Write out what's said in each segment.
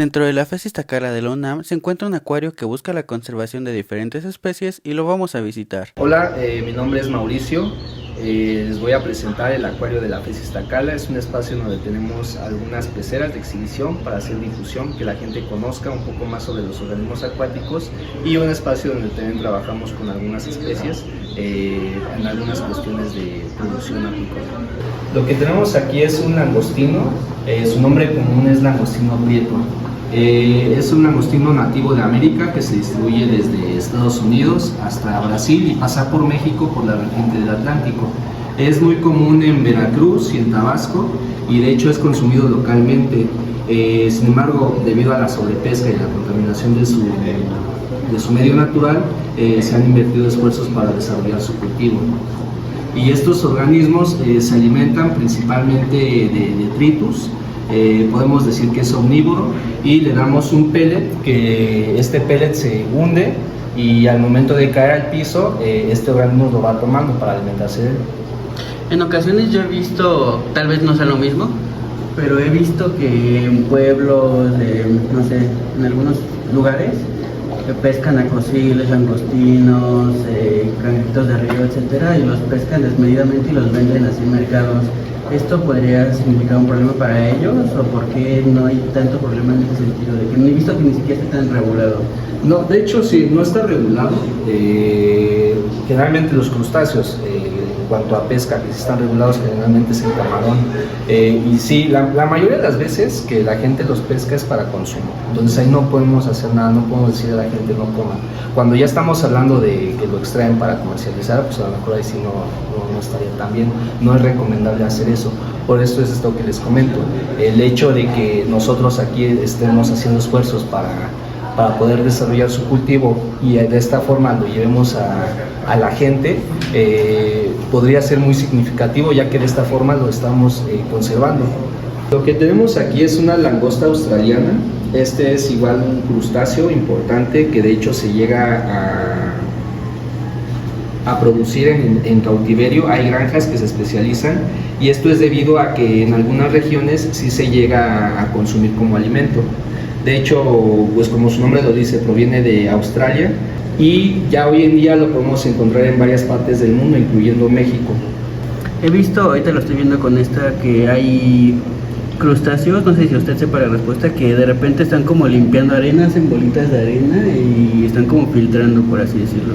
Dentro de la FES Iztacala de la UNAM se encuentra un acuario que busca la conservación de diferentes especies y lo vamos a visitar. Hola, mi nombre es Mauricio. Les voy a presentar el acuario de la FES Iztacala. Es un espacio donde tenemos algunas peceras de exhibición para hacer difusión, que la gente conozca un poco más sobre los organismos acuáticos, y un espacio donde también trabajamos con algunas especies en algunas cuestiones de producción apícola. Lo que tenemos aquí es un langostino. Su nombre común es langostino prieto. Es un langostino nativo de América que se distribuye desde Estados Unidos hasta Brasil y pasa por México por la vertiente del Atlántico. Es muy común en Veracruz y en Tabasco, y de hecho es consumido localmente. Sin embargo, debido a la sobrepesca y la contaminación de su medio natural, se han invertido esfuerzos para desarrollar su cultivo. Y estos organismos se alimentan principalmente de detritus. Podemos decir que es omnívoro, y le damos un pellet, que este pellet se hunde y al momento de caer al piso, este organismo lo va tomando para alimentarse de él. En ocasiones yo he visto, tal vez no sea lo mismo, pero he visto que en pueblos, no sé, en algunos lugares, que pescan acosiles, langostinos, cangrejitos de río, etcétera, y los pescan desmedidamente y los venden así en mercados. ¿Esto podría significar un problema para ellos, o por qué no hay tanto problema en ese sentido? De que no he visto que ni siquiera esté tan regulado. No, de hecho sí, no está regulado. Generalmente los crustáceos, en cuanto a pesca, que sí están regulados, generalmente es el camarón. Y sí, la mayoría de las veces que la gente los pesca es para consumo. Entonces ahí no podemos hacer nada, no podemos decir a la gente no coma. Cuando ya estamos hablando de que lo extraen para comercializar, pues a lo mejor ahí sí no estaría tan bien. No es recomendable hacer eso. Por eso es esto que les comento. El hecho de que nosotros aquí estemos haciendo esfuerzos para poder desarrollar su cultivo y de esta forma lo llevemos a la gente, podría ser muy significativo, ya que de esta forma lo estamos conservando. Lo que tenemos aquí es una langosta australiana. Este es igual un crustáceo importante que de hecho se llega a producir en cautiverio. Hay granjas que se especializan, y esto es debido a que en algunas regiones sí se llega a consumir como alimento. De hecho, pues como su nombre lo dice, proviene de Australia, y ya hoy en día lo podemos encontrar en varias partes del mundo, incluyendo México. He visto, ahorita lo estoy viendo con esta, que hay crustáceos, no sé si usted sepa la respuesta, que de repente están como limpiando arenas en bolitas de arena y están como filtrando, por así decirlo.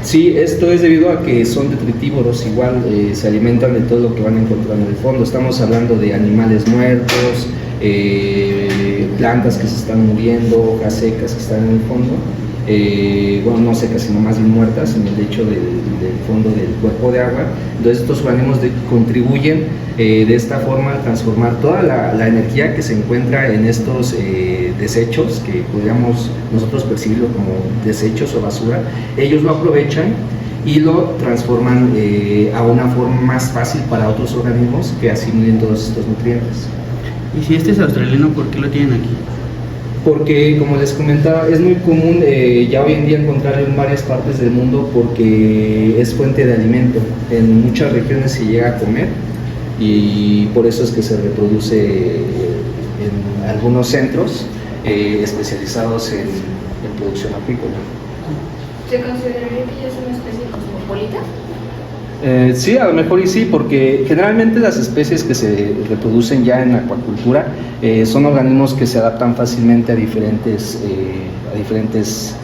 Sí, esto es debido a que son detritívoros, igual se alimentan de todo lo que van a encontrar en el fondo. Estamos hablando de animales muertos, plantas que se están muriendo, hojas secas que están en el fondo, bueno, no secas sino más bien muertas en el lecho del fondo del cuerpo de agua. Entonces estos organismos contribuyen de esta forma a transformar toda la energía que se encuentra en estos desechos, que podríamos nosotros percibirlo como desechos o basura. Ellos lo aprovechan y lo transforman a una forma más fácil para otros organismos que asimilen todos estos nutrientes. Y si este es australiano, ¿por qué lo tienen aquí? Porque, como les comentaba, es muy común ya hoy en día encontrarlo en varias partes del mundo, porque es fuente de alimento. En muchas regiones se llega a comer, y por eso es que se reproduce en algunos centros especializados en producción apícola. ¿Se consideraría que ya es una especie cosmopolita? Sí, a lo mejor y sí, porque generalmente las especies que se reproducen ya en acuacultura son organismos que se adaptan fácilmente a diferentes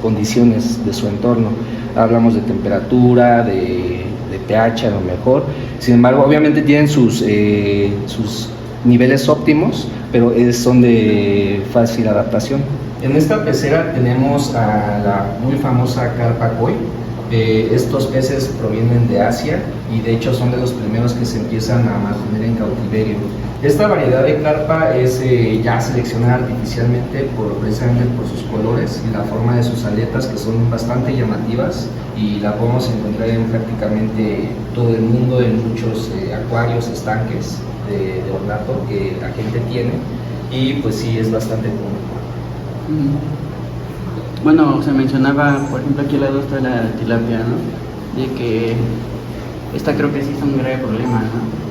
condiciones de su entorno. Hablamos de temperatura, de pH a lo mejor. Sin embargo, obviamente tienen sus niveles óptimos, pero son de fácil adaptación. En esta pecera tenemos a la muy famosa carpa koi. Estos peces provienen de Asia, y de hecho son de los primeros que se empiezan a mantener en cautiverio. Esta variedad de carpa es ya seleccionada artificialmente precisamente por sus colores y la forma de sus aletas, que son bastante llamativas, y la podemos encontrar en prácticamente todo el mundo, en muchos acuarios, estanques de ornato que la gente tiene, y pues sí, es bastante común. Bueno, se mencionaba, por ejemplo, aquí al lado está la tilapia, ¿no? De que esta creo que sí es un grave problema, ¿no?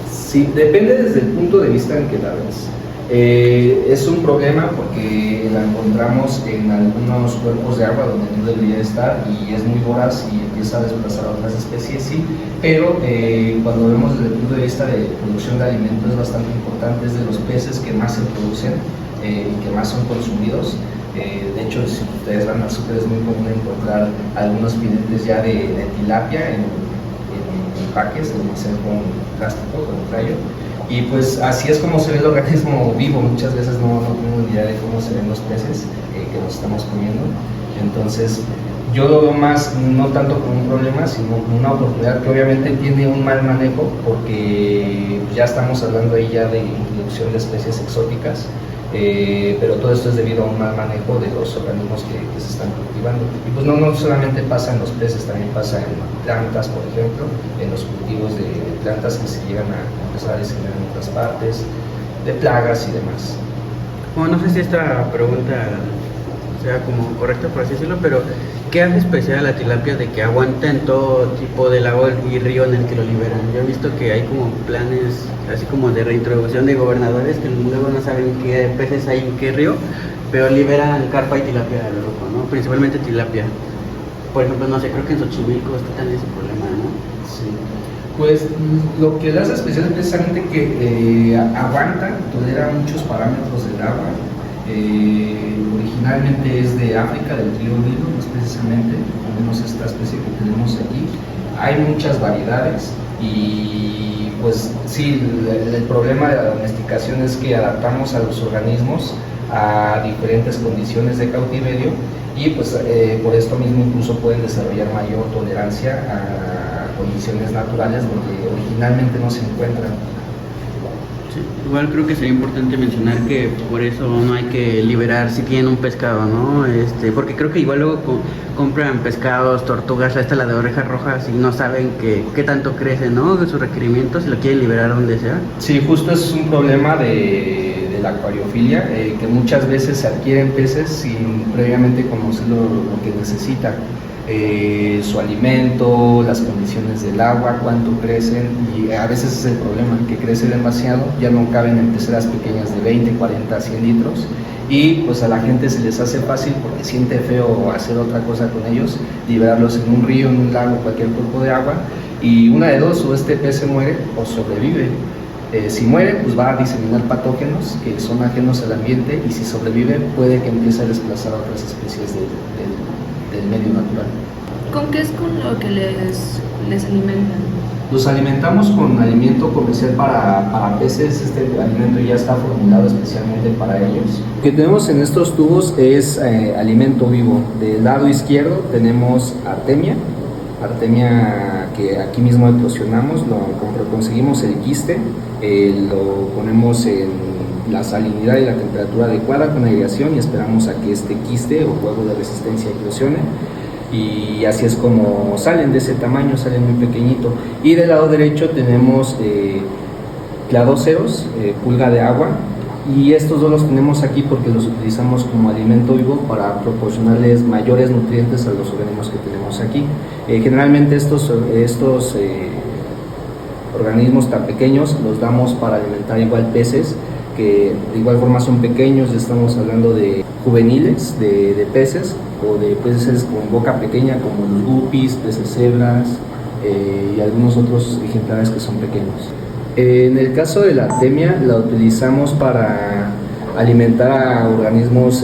Sí, depende desde el punto de vista en que la ves. Es un problema porque la encontramos en algunos cuerpos de agua donde no debería estar y es muy voraz y empieza a desplazar a otras especies, sí, pero cuando vemos desde el punto de vista de producción de alimentos es bastante importante, es de los peces que más se producen y que más son consumidos. De hecho, si ustedes van al súper es muy común encontrar algunos filetes ya de tilapia en empaques, en almacén con plástico, con tallo. Y pues así es como se ve el organismo vivo. Muchas veces no tenemos ni idea de cómo se ven los peces que nos estamos comiendo. Entonces yo lo veo más, no tanto como un problema, sino como una oportunidad que obviamente tiene un mal manejo, porque ya estamos hablando ahí ya de introducción de especies exóticas, pero todo esto es debido a un mal manejo de los organismos que se están cultivando. Y pues no solamente pasa en los peces, también pasa en plantas, por ejemplo, en los cultivos de plantas que se llegan a empezar a diseminar en otras partes, de plagas y demás. Bueno, no sé si esta pregunta sea como correcta, por así decirlo, pero ¿qué hace especial a la tilapia de que aguanta en todo tipo de lago y río en el que lo liberan? Yo he visto que hay como planes así como de reintroducción de gobernadores que luego no saben qué peces hay en qué río, pero liberan carpa y tilapia a lo loco, ¿no? Principalmente tilapia. Por ejemplo, no sé, creo que en Xochimilco está también ese problema, ¿no? Sí. Pues lo que le hace especial es precisamente que aguanta, tolera muchos parámetros del agua. Originalmente es de África, del río Nilo, más precisamente, tenemos esta especie que tenemos aquí. Hay muchas variedades y pues sí, el problema de la domesticación es que adaptamos a los organismos a diferentes condiciones de cautiverio y pues por esto mismo incluso pueden desarrollar mayor tolerancia a condiciones naturales donde originalmente no se encuentran. Sí, igual creo que sería importante mencionar que por eso no hay que liberar si tienen un pescado, ¿no? Porque creo que igual luego compran pescados, tortugas, la de orejas rojas y no saben qué tanto crece, ¿no? De sus requerimientos y lo quieren liberar donde sea. Sí, justo es un problema de la acuariofilia, que muchas veces se adquieren peces sin previamente conocer lo que necesitan. Su alimento, las condiciones del agua, cuánto crecen, y a veces es el problema, que crece demasiado, ya no caben en peceras pequeñas de 20, 40, 100 litros y pues a la gente se les hace fácil porque siente feo hacer otra cosa con ellos, liberarlos en un río, en un lago, cualquier cuerpo de agua, y una de dos, o este pez se muere o sobrevive. Si muere, pues va a diseminar patógenos que son ajenos al ambiente, y si sobrevive puede que empiece a desplazar a otras especies del medio natural. ¿Con qué es con lo que les alimentan? Los alimentamos con alimento comercial para peces. Este alimento ya está formulado especialmente para ellos. Lo que tenemos en estos tubos es alimento vivo. Del lado izquierdo tenemos artemia que aquí mismo eclosionamos, conseguimos el quiste, lo ponemos en la salinidad y la temperatura adecuada con aireación y esperamos a que este quiste o huevo de resistencia eclosione, y así es como salen de ese tamaño, salen muy pequeñito. Y del lado derecho tenemos cladóceros, pulga de agua, y estos dos los tenemos aquí porque los utilizamos como alimento vivo para proporcionarles mayores nutrientes a los organismos que tenemos aquí. Generalmente estos organismos tan pequeños los damos para alimentar igual peces, que de igual forma son pequeños. Estamos hablando de juveniles de peces o de peces con boca pequeña como los guppies, peces cebras y algunos otros ejemplares que son pequeños. En el caso de la artemia la utilizamos para alimentar a organismos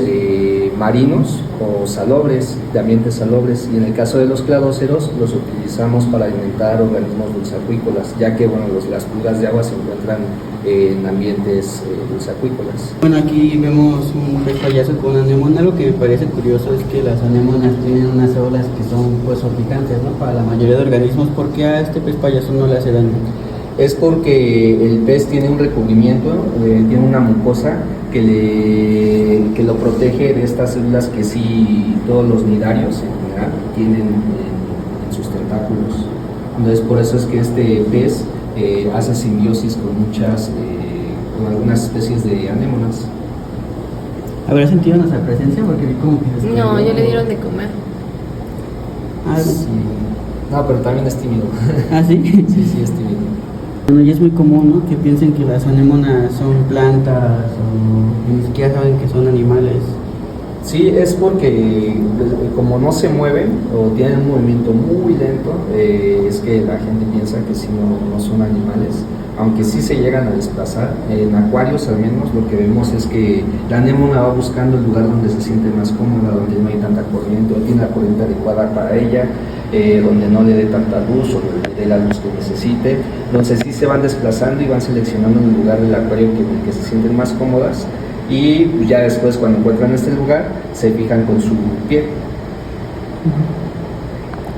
marinos o salobres, de ambientes salobres, y en el caso de los cladóceros los utilizamos para alimentar organismos dulceacuícolas, ya que las pulgas de agua se encuentran en ambientes dulceacuícolas. Bueno, aquí vemos un pez payaso con una anémona. Lo que me parece curioso es que las anémonas tienen unas células que son pues urticantes, ¿no? Para la mayoría de organismos. ¿Por qué a este pez payaso no le hace daño? Es porque el pez tiene un recubrimiento, tiene una mucosa que lo protege de estas células que sí todos los nidarios en general tienen en sus tentáculos. Entonces por eso es que este pez hace simbiosis con algunas especies de anémonas. ¿Habrá sentido nuestra presencia? Porque vi como que... No, ya le dieron de comer. Ah, sí. No, pero también es tímido. ¿Ah, sí? Sí, es tímido. Bueno, y es muy común, ¿no?, que piensen que las anémonas son plantas o ni siquiera saben que son animales. Sí, es porque pues, como no se mueven o tienen un movimiento muy lento, es que la gente piensa que sí no son animales, aunque sí se llegan a desplazar. En acuarios al menos lo que vemos es que la anémona va buscando el lugar donde se siente más cómoda, donde no hay tanta corriente o tiene la corriente adecuada para ella, donde no le dé tanta luz o le dé la luz que necesite. Entonces sí se van desplazando y van seleccionando un lugar del acuario en el que se sienten más cómodas. Y ya después, cuando encuentran este lugar, se fijan con su pie.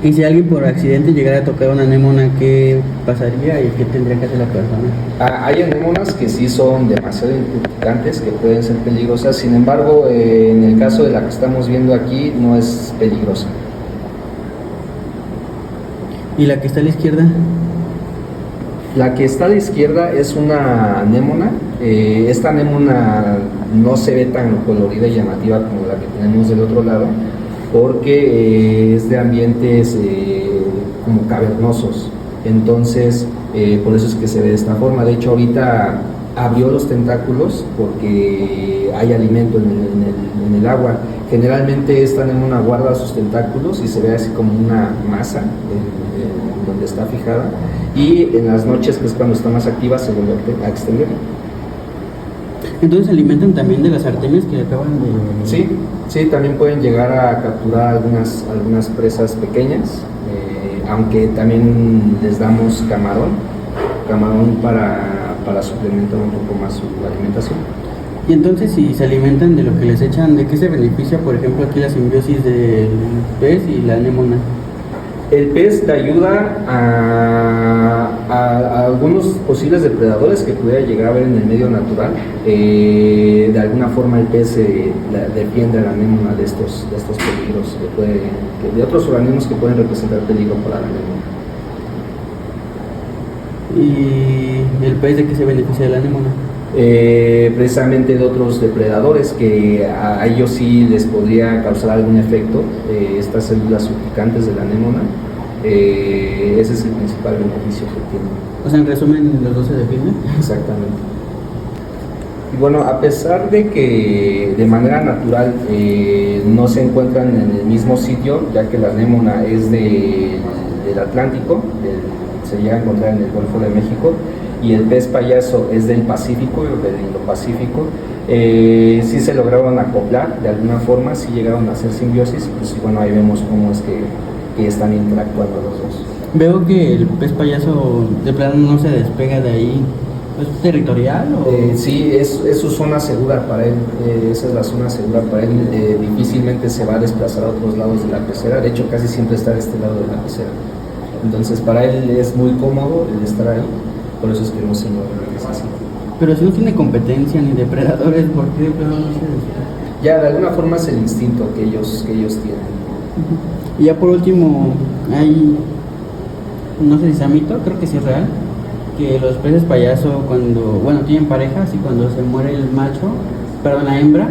Y si alguien por accidente llegara a tocar una anémona, ¿qué pasaría y qué tendría que hacer la persona? Hay anémonas que sí son demasiado picantes, que pueden ser peligrosas. Sin embargo, en el caso de la que estamos viendo aquí, no es peligrosa. ¿Y la que está a la izquierda? La que está a la izquierda es una anémona. Esta anémona no se ve tan colorida y llamativa como la que tenemos del otro lado, porque es de ambientes como cavernosos. Entonces, por eso es que se ve de esta forma. De hecho, ahorita abrió los tentáculos porque hay alimento en el agua. Generalmente esta anémona guarda sus tentáculos y se ve así como una masa donde está fijada, y en las noches, que es cuando está más activa, se vuelve a extender. Entonces se alimentan también de las artemias que acaban de... Sí, también pueden llegar a capturar algunas presas pequeñas, aunque también les damos camarón para suplementar un poco más su alimentación. Y entonces, si se alimentan de lo que les echan, ¿de qué se beneficia, por ejemplo, aquí la simbiosis del pez y la anémona? El pez le ayuda a algunos posibles depredadores que pudiera llegar a haber en el medio natural. De alguna forma el pez defiende a la anémona de estos peligros, de otros organismos que pueden representar peligro para la anémona. ¿Y el pez de qué se beneficia de la anémona? Precisamente de otros depredadores que a ellos sí les podría causar algún efecto, estas células suplicantes de la anémona. Ese es el principal beneficio que tienen. O sea, en resumen, los dos se defienden. Exactamente. Y bueno, a pesar de que de manera natural no se encuentran en el mismo sitio, ya que la anémona es del Atlántico, se llega a encontrar en el Golfo de México, y el pez payaso es del Pacífico, del Indo-Pacífico, sí se lograron acoplar de alguna forma, sí llegaron a hacer simbiosis, pues bueno, ahí vemos cómo es que están interactuando los dos. Veo que el pez payaso de plano no se despega de ahí. ¿Es territorial o...? Sí, es su zona segura para él, esa es la zona segura para él. Difícilmente se va a desplazar a otros lados de la pecera, de hecho casi siempre está de este lado de la pecera. Entonces para él es muy cómodo el estar ahí, por eso es que no se mueve así. Pero si no tiene competencia ni depredadores, ¿por qué de plano no se despega? Ya, de alguna forma es el instinto que ellos tienen. Y ya por último, hay, no sé si sea mito, creo que sí es real, que los peces payaso tienen parejas y cuando se muere el macho, la hembra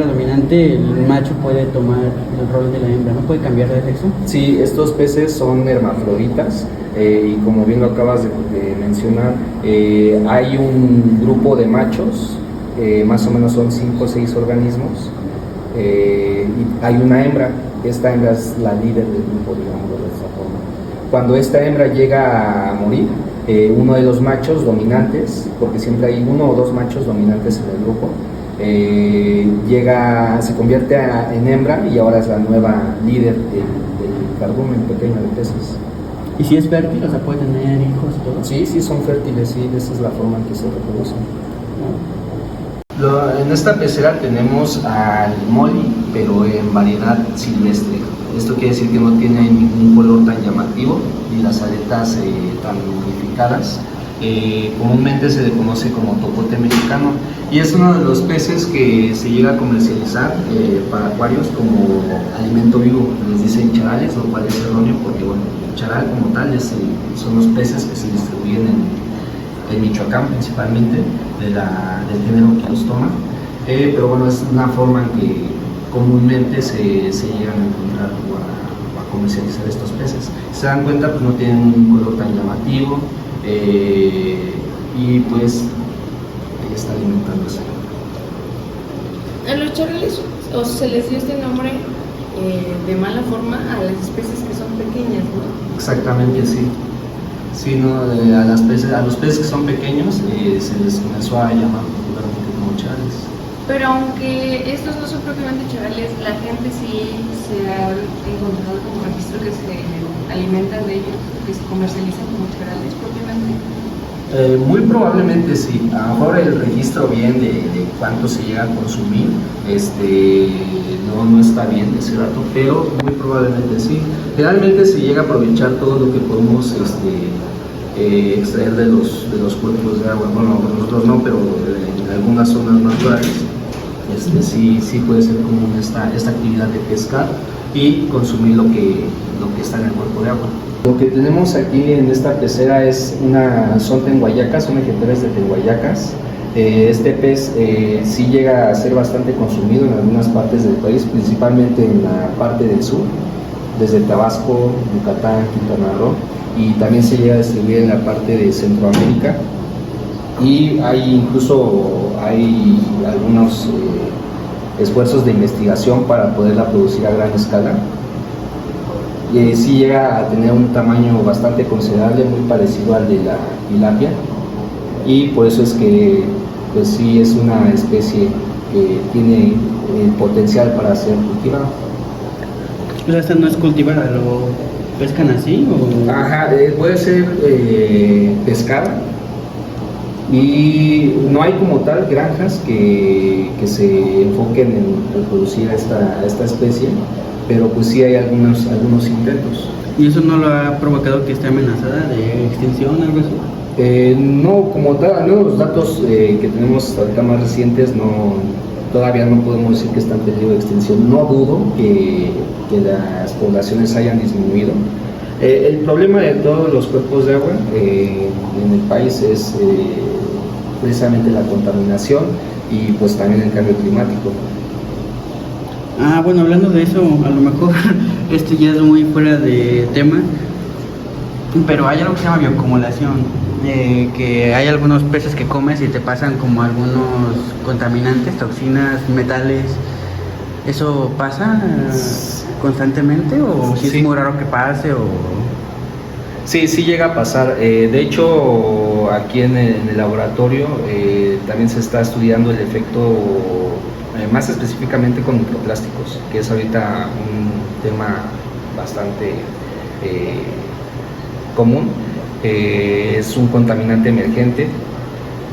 dominante, el macho puede tomar el rol de la hembra, ¿no? ¿Puede cambiar de sexo? Sí, estos peces son hermafroditas, y como bien lo acabas de mencionar, hay un grupo de machos, más o menos son 5 o 6 organismos, y hay una hembra. Esta hembra es la líder del grupo, digamos de esta forma. Cuando esta hembra llega a morir, uno de los machos dominantes, porque siempre hay 1 o 2 machos dominantes en el grupo, se convierte en hembra y ahora es la nueva líder del cardumen pequeño de peces. ¿Y si es fértil? O sea, ¿puede tener hijos y todo? Sí, son fértiles, sí, esa es la forma en que se reproducen. En esta pecera tenemos al moli, pero en variedad silvestre. Esto quiere decir que no tiene ningún color tan llamativo ni las aletas tan unificadas. Comúnmente se le conoce como topote mexicano y es uno de los peces que se llega a comercializar para acuarios como alimento vivo. Les dicen charales, lo cual es erróneo porque el charal como tal son los peces que se distribuyen en Michoacán principalmente, del género Quilostoma, pero bueno, es una forma en que comúnmente se llegan a encontrar o a comercializar estos peces. Si se dan cuenta, pues no tienen un color tan llamativo, y pues ahí está alimentándose. A los charales o se les dio este nombre de mala forma a las especies que son pequeñas, ¿no? Exactamente, sí. Sí, ¿no? A los peces que son pequeños se les comenzó a llamar popularmente como charales. Pero aunque estos no son propiamente charales, la gente sí se ha encontrado como registro que se alimentan de ellos, que se comercializan como charales propiamente. Muy probablemente sí. A lo mejor el registro bien de cuánto se llega a consumir no está bien ese dato, pero muy probablemente sí. Generalmente se llega a aprovechar todo lo que podemos extraer de los cuerpos de agua. Bueno, nosotros no, pero en algunas zonas naturales sí puede ser común esta actividad de pescar y consumir lo que está en el cuerpo de agua. Lo que tenemos aquí en esta pecera son tenguayacas, son ejemplares de tenguayacas. Este pez sí llega a ser bastante consumido en algunas partes del país, principalmente en la parte del sur, desde Tabasco, Yucatán, Quintana Roo, y también se llega a distribuir en la parte de Centroamérica. Y incluso hay algunos esfuerzos de investigación para poderla producir a gran escala. Sí llega a tener un tamaño bastante considerable, muy parecido al de la tilapia, y por eso es que pues sí es una especie que tiene el potencial para ser cultivada. O sea, esta no es cultivada, ¿lo pescan así o...? Ajá, puede ser pescada, y no hay como tal granjas que se enfoquen en reproducir esta especie, pero pues sí hay algunos intentos. ¿Y eso no lo ha provocado que esté amenazada de extinción o algo así? No, como tal, al menos los datos que tenemos ahorita más recientes, todavía no podemos decir que está en peligro de extinción. No dudo que las poblaciones hayan disminuido. El problema de todos los cuerpos de agua en el país es precisamente la contaminación y pues también el cambio climático. Ah, bueno, hablando de eso, a lo mejor esto ya es muy fuera de tema, pero hay algo que se llama bioacumulación, que hay algunos peces que comes y te pasan como algunos contaminantes, toxinas, metales. ¿Eso pasa constantemente o si Sí. es muy raro que pase o...? Sí, sí llega a pasar. De hecho, aquí en el laboratorio también se está estudiando el efecto, más específicamente con microplásticos, que es ahorita un tema bastante común. Es un contaminante emergente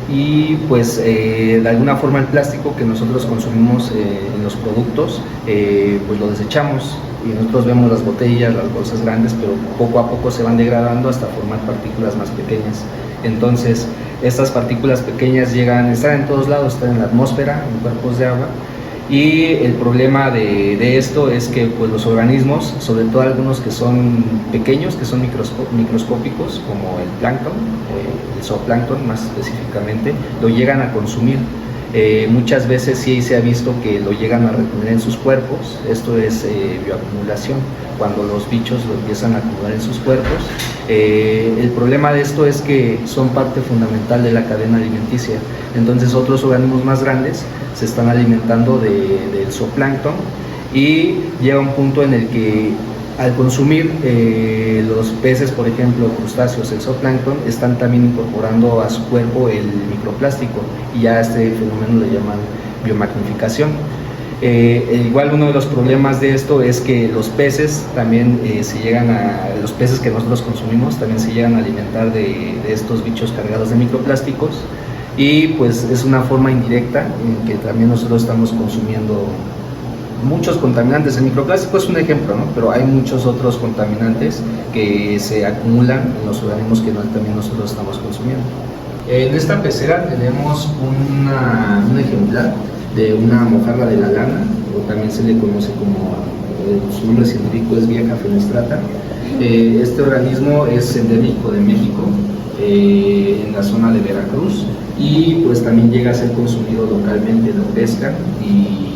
y pues de alguna forma el plástico que nosotros consumimos en los productos pues lo desechamos, y nosotros vemos las botellas, las bolsas grandes, pero poco a poco se van degradando hasta formar partículas más pequeñas. Entonces estas partículas pequeñas están en todos lados, están en la atmósfera, en cuerpos de agua, y el problema de esto es que pues, los organismos, sobre todo algunos que son pequeños, que son microscópicos, como el plancton, el zooplancton más específicamente, lo llegan a consumir. Muchas veces sí se ha visto que lo llegan a retener en sus cuerpos. Esto es bioacumulación, cuando los bichos lo empiezan a acumular en sus cuerpos. El problema de esto es que son parte fundamental de la cadena alimenticia. Entonces otros organismos más grandes se están alimentando del zooplancton, y llega un punto en el que al consumir los peces, por ejemplo, crustáceos, el zooplancton, están también incorporando a su cuerpo el microplástico, y ya este fenómeno le llaman biomagnificación. Igual uno de los problemas de esto es que los peces también los peces que nosotros consumimos también se llegan a alimentar de estos bichos cargados de microplásticos, y pues es una forma indirecta en que también nosotros estamos consumiendo muchos contaminantes. El microplástico es un ejemplo, ¿no? Pero hay muchos otros contaminantes que se acumulan en los organismos que también nosotros estamos consumiendo. En esta pecera tenemos un ejemplar de una mojarra de la lana, o también se le conoce como, su nombre científico es Vieja fenestrata. Este organismo es endémico de México, en la zona de Veracruz, y pues también llega a ser consumido localmente, lo pescan y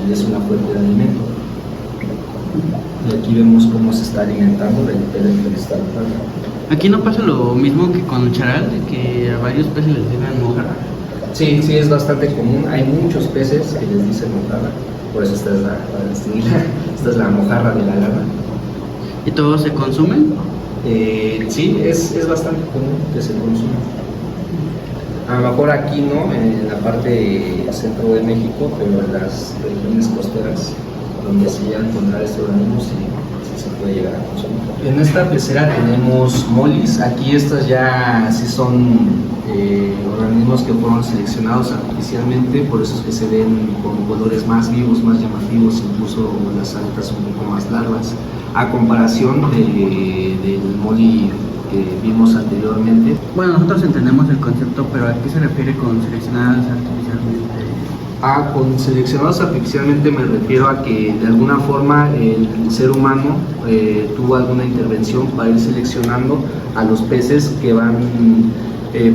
es una fuente de alimento. Y aquí vemos cómo se está alimentando del fenestrata. Aquí no pasa lo mismo que con el charal, de que a varios peces les dejan mojarra. Sí, sí, es bastante común. Hay muchos peces que les dicen mojarra, por eso esta es para distinguirla, esta es la mojarra de la lana. ¿Y todos se consumen? Sí, es bastante común que se consuma. A lo mejor aquí no, en la parte centro de México, pero en las regiones costeras, donde se llegan a encontrar este organismo, sí se puede llegar a consumir. En esta pecera tenemos molis. Aquí estas ya sí son organismos que fueron seleccionados artificialmente, por eso es que se ven con colores más vivos, más llamativos, incluso las aletas un poco más largas, a comparación del moli que vimos anteriormente. Bueno, nosotros entendemos el concepto, pero ¿a qué se refiere con seleccionadas artificialmente? Con seleccionados artificialmente me refiero a que de alguna forma el ser humano tuvo alguna intervención para ir seleccionando a los peces que van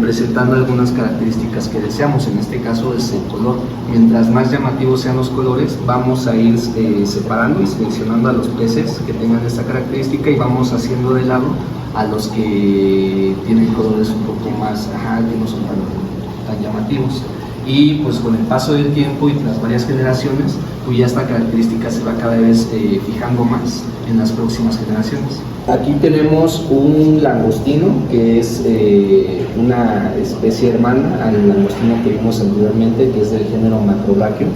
presentando algunas características que deseamos. En este caso es el color. Mientras más llamativos sean los colores, vamos a ir separando y seleccionando a los peces que tengan esta característica y vamos haciendo de lado a los que tienen colores un poco más, que no son tan llamativos. Y pues con el paso del tiempo y las varias generaciones, pues ya esta característica se va cada vez fijando más en las próximas generaciones. Aquí tenemos un langostino que es una especie hermana al langostino que vimos anteriormente, que es del género Macrobrachium.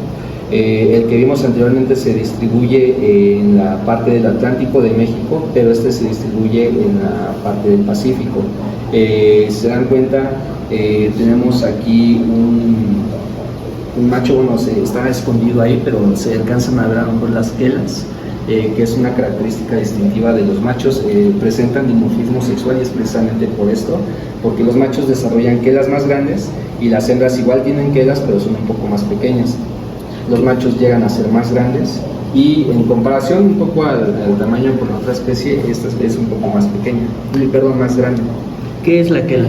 El que vimos anteriormente se distribuye en la parte del Atlántico de México, pero este se distribuye en la parte del Pacífico. Si se dan cuenta, tenemos aquí un macho, bueno, está escondido ahí, pero se alcanzan a ver a lo mejor las quelas, que es una característica distintiva de los machos. Presentan dimorfismo sexual y es precisamente por esto, porque los machos desarrollan quelas más grandes y las hembras igual tienen quelas, pero son un poco más pequeñas. Los machos llegan a ser más grandes y en comparación un poco al tamaño con la otra especie, esta especie es un poco más pequeña, más grande. ¿Qué es la quela?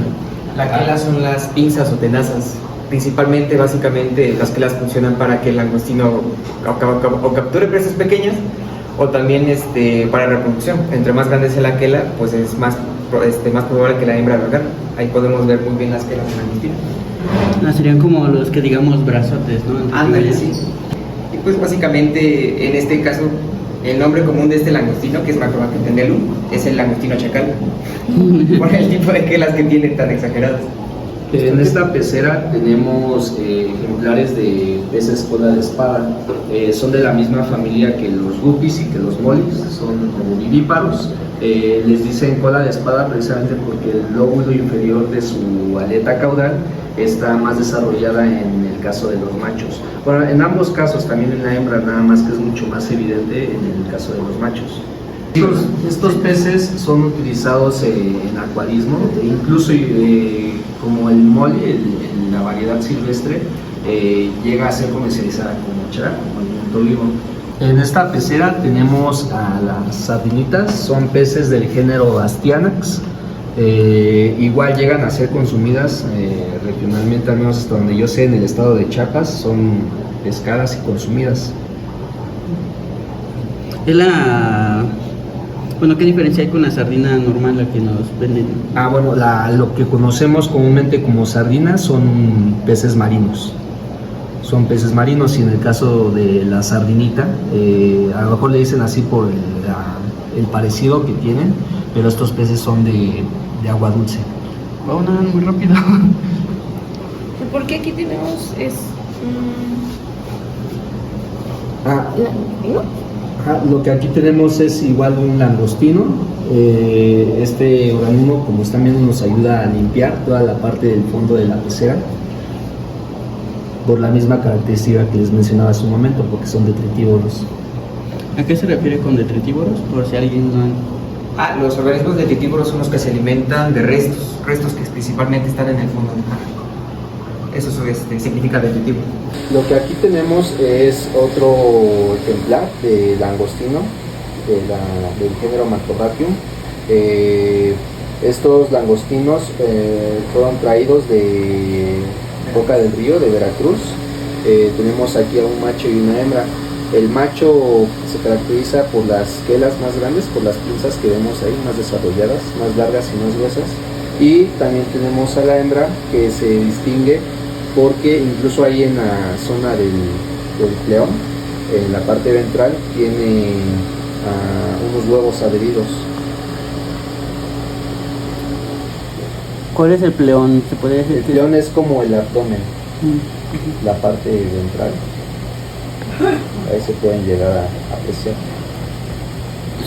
La quela son las pinzas o tenazas. Principalmente, básicamente, las quelas funcionan para que el langostino o capture presas pequeñas o también para reproducción. Entre más grande sea la quela, pues es más probable que la hembra lo agarre. Ahí podemos ver muy bien las quelas del langostino. Serían como los que digamos brazotes, ¿no? Ándale, sí. Y pues básicamente, en este caso, el nombre común de este langostino, que es Macrobrachium tenellum, es el langostino chacal, por el tipo de quelas que tienen tan exageradas. En esta pecera tenemos ejemplares de peces cola de espada. Son de la misma familia que los guppies y que los molis, son ovivíparos. Les dicen cola de espada precisamente porque el lóbulo inferior de su aleta caudal está más desarrollada en el caso de los machos. Bueno, en ambos casos, también en la hembra, nada más que es mucho más evidente en el caso de los machos. Estos peces son utilizados en acuarismo, incluso como el moli, la variedad silvestre, llega a ser comercializada como charal, como alimento vivo. En esta pecera tenemos a las sardinitas, son peces del género Astyanax. Igual llegan a ser consumidas regionalmente, al menos hasta donde yo sé, en el estado de Chiapas, son pescadas y consumidas. Bueno, ¿qué diferencia hay con la sardina normal, la que nos venden? Bueno, lo que conocemos comúnmente como sardinas son peces marinos. Son peces marinos y en el caso de la sardinita, a lo mejor le dicen así por el parecido que tienen, pero estos peces son de agua dulce. Nadan muy rápido. Porque aquí tenemos Lo que aquí tenemos es igual un langostino. Este organismo, como están viendo, nos ayuda a limpiar toda la parte del fondo de la pecera por la misma característica que les mencionaba hace un momento, porque son detritívoros. ¿A qué se refiere con detritívoros? Por si alguien no... Los organismos detritívoros son los que se alimentan de restos que principalmente están en el fondo del mar. Eso significa detritivo. Lo que aquí tenemos es otro ejemplar de langostino del género Macrobrachium. Estos langostinos fueron traídos de Boca del Río, de Veracruz. Tenemos aquí a un macho y una hembra. El macho se caracteriza por las quelas más grandes, por las pinzas que vemos ahí, más desarrolladas, más largas y más gruesas. Y también tenemos a la hembra, que se distingue porque incluso ahí en la zona del pleón, en la parte ventral, tiene unos huevos adheridos. ¿Cuál es el pleón? ¿Se podría decir? El pleón es como el abdomen, la parte ventral. Ahí se pueden llegar a apreciar.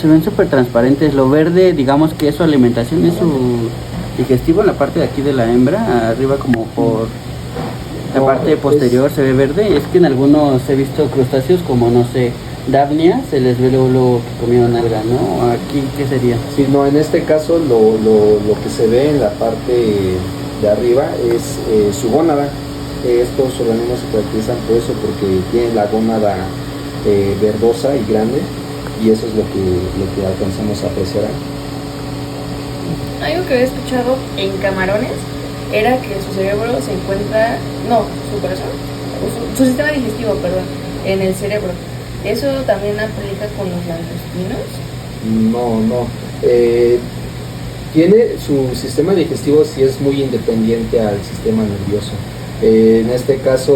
Se ven súper transparentes. Lo verde, digamos que es su alimentación, es su digestivo en la parte de aquí de la hembra, arriba como por la parte posterior se ve verde. Es que en algunos he visto crustáceos como, no sé, Daphnia, se les ve luego que comieron alga, ¿no? Aquí, ¿qué sería? Sí, no, en este caso lo que se ve en la parte de arriba es su gónada. Estos organismos se caracterizan por eso, porque tienen la gónada verdosa y grande, y eso es lo que alcanzamos a apreciar ahí. Algo que había escuchado en camarones era que su cerebro se encuentra, no, su corazón, su sistema digestivo, perdón, en el cerebro. ¿Eso también aplica con los langostinos? No. Tiene su sistema digestivo, sí es muy independiente al sistema nervioso. En este caso,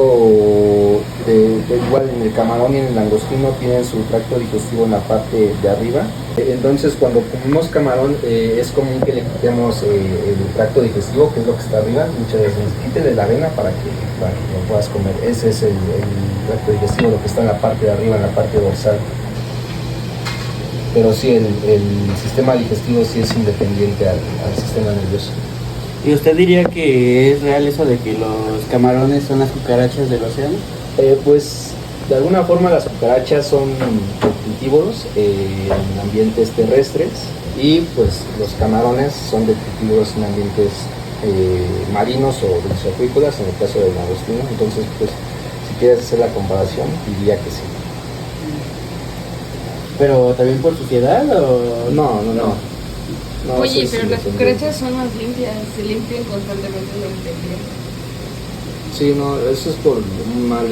igual en el camarón y en el langostino tienen su tracto digestivo en la parte de arriba. Entonces, cuando comemos camarón, es común que le quitemos el tracto digestivo, que es lo que está arriba. Muchas veces quítele la avena para que lo puedas comer. Ese es el tracto digestivo, lo que está en la parte de arriba, en la parte dorsal. Pero sí, el sistema digestivo sí es independiente al sistema nervioso. ¿Y usted diría que es real eso de que los camarones son las cucarachas del océano? Pues de alguna forma las cucarachas son detritívoros en ambientes terrestres, y pues los camarones son detritívoros en ambientes marinos o benzoacuícolas, en el caso del langostino. Entonces, pues si quieres hacer la comparación, diría que sí. ¿Pero también por suciedad o...? No. Oye, pero las cucarachas son más limpias, se limpian constantemente el interior. Sí, no, eso es por un mal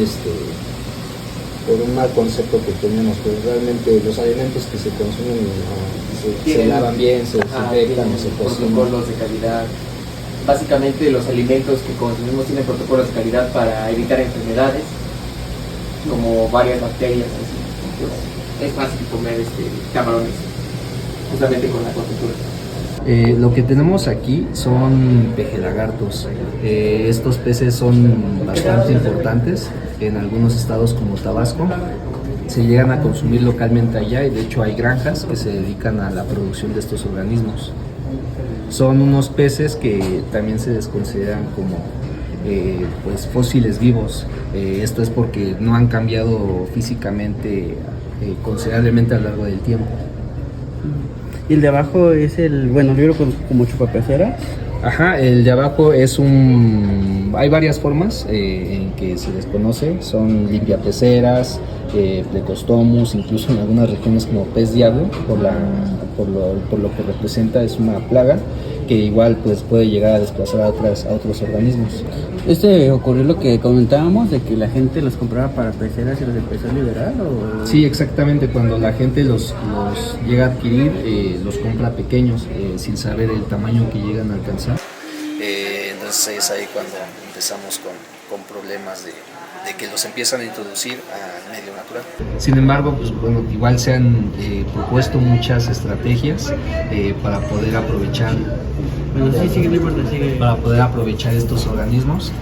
concepto que tenemos, pero realmente los alimentos que se consumen se lavan bien, se desinfectan, se cocinan. Protocolos de calidad. Básicamente los alimentos que consumimos tienen protocolos de calidad para evitar enfermedades, como varias bacterias. Así. Entonces, es fácil comer camarones, justamente con la acuacultura. Lo que tenemos aquí son pejelagartos. Estos peces son bastante importantes en algunos estados como Tabasco. Se llegan a consumir localmente allá, y de hecho hay granjas que se dedican a la producción de estos organismos. Son unos peces que también se les consideran como pues fósiles vivos. Esto es porque no han cambiado físicamente considerablemente a lo largo del tiempo. Y el de abajo es bueno, yo lo conozco como chupapecera. Ajá, el de abajo es hay varias formas en que se les conoce. Son limpiapeceras, Plecostomus, incluso en algunas regiones como pez diablo, por lo que representa, es una plaga que igual pues puede llegar a desplazar a otros organismos. Ocurrió lo que comentábamos, de que la gente los compraba para peceras y los empezó a liberar, ¿o? Sí, exactamente. Cuando la gente los llega a adquirir, los compra pequeños, sin saber el tamaño que llegan a alcanzar. Entonces es ahí cuando empezamos con problemas de que los empiezan a introducir al medio natural. Sin embargo, pues bueno, igual se han propuesto muchas estrategias para poder aprovechar. Para poder aprovechar estos organismos.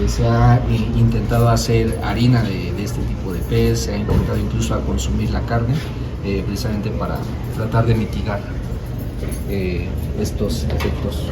Se ha intentado hacer harina de este tipo de pez, se ha intentado incluso a consumir la carne, precisamente para tratar de mitigar estos efectos.